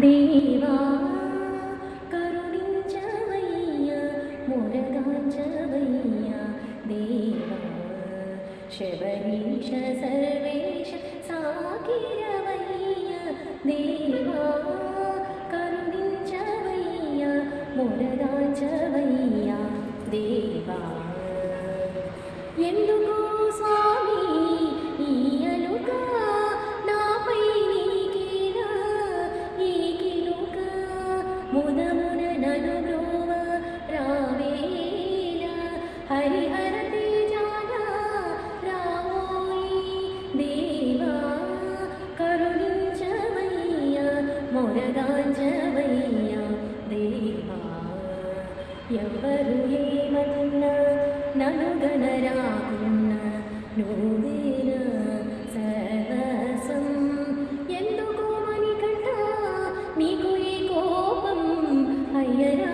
దేవా కరుణించవయ్య మురగాంచవయ్య దేవా శబరీష సర్వేష సాకిరవయ్య దేవా కరుణించవయ్య మురగాంచవయ్య దేవా ఎందుకు స్వామి ఈ అలుక నాపై నీకేనా ఈ కిలుక ముదమున నను బ్రోవ రావేల హరిహర తేజాన రావోయి దేవా కరుణించవయ్య మొరగాంచవయ్య దేవా ఎవ్వరు ఏమన్నా నన్ను గణరాకున్న నువ్వేనా సర్వసం ఎందుకు మణికంఠ నీకు ఈ కోపం అయ్యరా